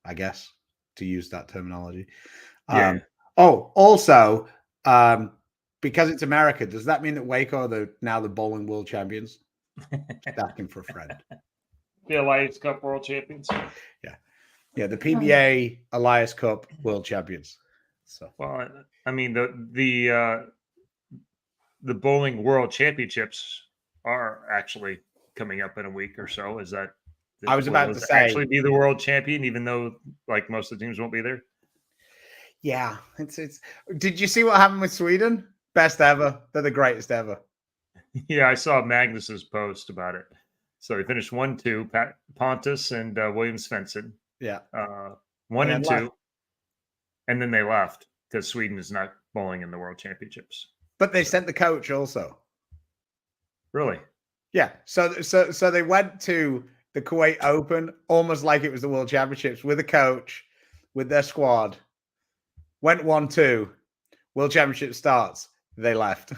I guess, to use that terminology. Yeah. Also, because it's America, does that mean that Waco are now the bowling world champions? Just asking for a friend. The Elias Cup World Champions. Yeah, the PBA Elias Cup World Champions. So, well, I mean the bowling World Championships are actually coming up in a week or so. Is that? I was about to say actually be the world champion, even though like most of the teams won't be there. Yeah, it's. Did you see what happened with Sweden? Best ever. They're the greatest ever. Yeah, I saw Magnus's post about it. So he finished 1-2, Pontus and William Svensson. Yeah. 1 and 2. And then they left because Sweden is not bowling in the World Championships. But they sent the coach also. Really? Yeah. So they went to the Kuwait Open almost like it was the World Championships with a coach, with their squad. Went 1-2. World Championship starts. They left.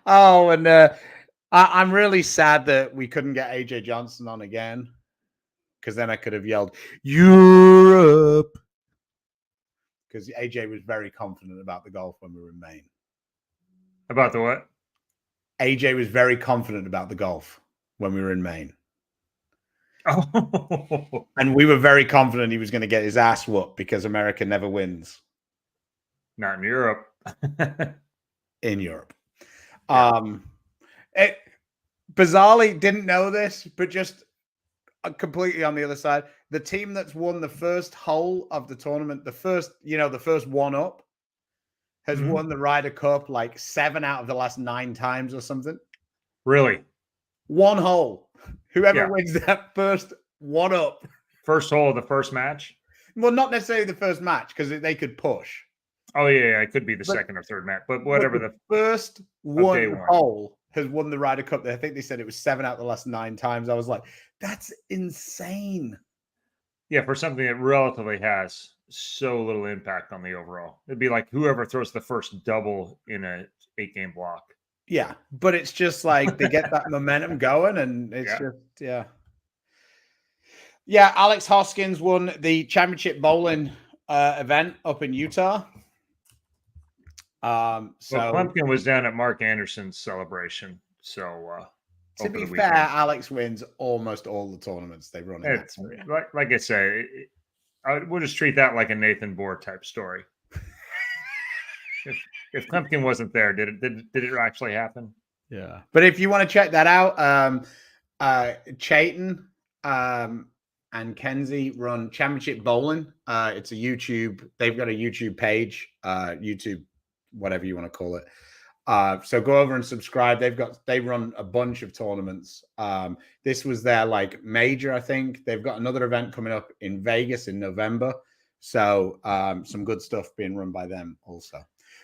Oh, and I'm really sad that we couldn't get AJ Johnson on again, because then I could have yelled Europe, because AJ was very confident about the golf when we were in Maine. About the what? AJ was very confident about the golf when we were in Maine. Oh. And we were very confident he was going to get his ass whooped because America never wins. Not in Europe. In Europe. Yeah. Bizarrely, didn't know this, but just completely on the other side, the team that's won the first hole of the tournament, the first one up, has won the Ryder Cup like 7 out of the last 9 times or something. Really? One hole. Whoever wins that first one up. First hole of the first match? Well, not necessarily the first match, because they could push. Oh, yeah, it could be the second or third match. But whatever the first one hole has won the Ryder Cup. I think they said it was 7 out of the last 9 times. I was like, that's insane. Yeah, for something that relatively has so little impact on the overall. It'd be like whoever throws the first double in a 8-game block. Yeah, but it's just like they get that momentum going, and it's just, Yeah, Alex Hoskins won the championship bowling event up in Utah. So Klumpkin was down at Mark Anderson's celebration. So To over be the fair, weekend. Alex wins almost all the tournaments they run in that It's, area. like I say, we'll just treat that like a Nathan Bohr type story. if Klemkin wasn't there, did it actually happen? Yeah. But if you want to check that out, Chayton and Kenzie run Championship Bowling. It's a YouTube. They've got a YouTube page, YouTube, whatever you want to call it. So go over and subscribe. They run a bunch of tournaments. This was their like major, I think. They've got another event coming up in Vegas in November. So some good stuff being run by them also.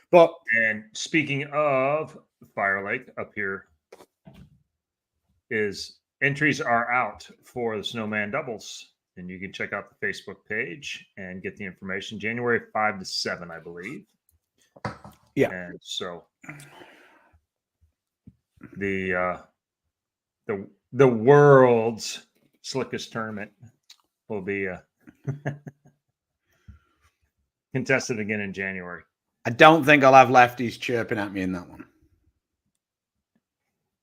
But And speaking of Fire Lake up here, is entries are out for the Snowman doubles, and you can check out the Facebook page and get the information. January 5 to 7, I believe. Yeah. And so the world's slickest tournament will be contested again in January. I don't think I'll have lefties chirping at me in that one.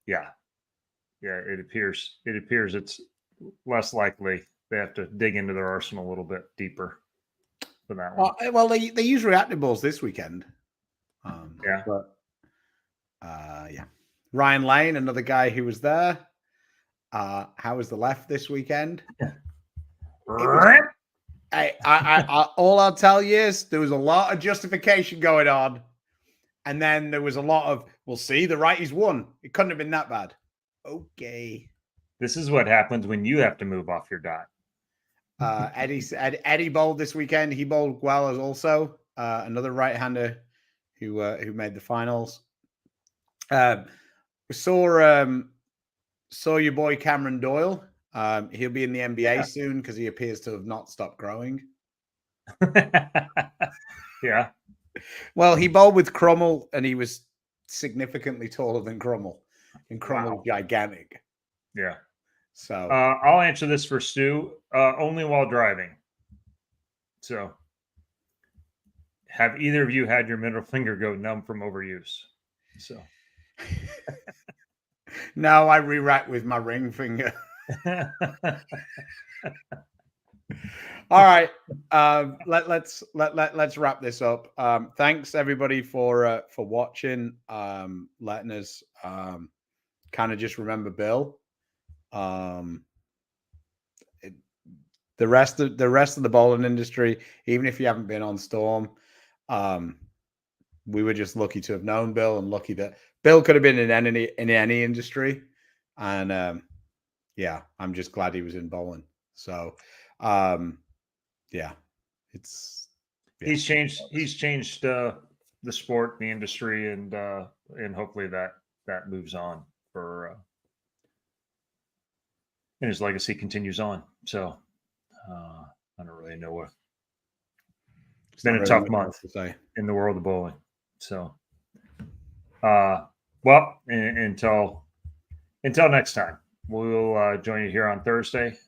Yeah. It appears it's less likely. They have to dig into their arsenal a little bit deeper for that one. Well, they use reactables this weekend. Yeah. But yeah. Ryan Lane, another guy who was there. How was the left this weekend? I all I'll tell you is there was a lot of justification going on, and then there was a lot of, we'll see, the righties won. It couldn't have been that bad. Okay. This is what happens when you have to move off your dot. Eddie bowled this weekend. He bowled well as also another right-hander who made the finals. We saw your boy Cameron Doyle. He'll be in the NBA soon because he appears to have not stopped growing. Yeah. Well, he bowled with Crummell, and he was significantly taller than Crummell, and Crummell was gigantic. Yeah. So I'll answer this for Stu. Only while driving. So, have either of you had your middle finger go numb from overuse? So, no, I re-rack with my ring finger. All right, let's wrap this up. Thanks everybody for watching, letting us kind of just remember Bill. The rest of the bowling industry, even if you haven't been on Storm, we were just lucky to have known Bill, and lucky that Bill could have been in any industry, and yeah, I'm just glad he was in bowling. So yeah, he's changed the sport, the industry, and hopefully that moves on for and his legacy continues on. So I don't really know what. It's been a tough month in the world of bowling. So well, until next time, we'll join you here on Thursday.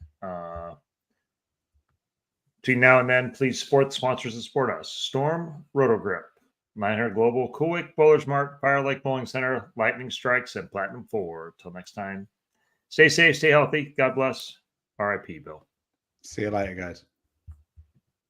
Between now and then, please support the sponsors that support us: Storm, Rotogrip, Miner Global, Coolwick, Bowlers Mart, Fire Lake Bowling Center, Lightning Strikes, and Platinum 4. Till next time, stay safe, stay healthy. God bless. R.I.P. Bill. See you later, guys.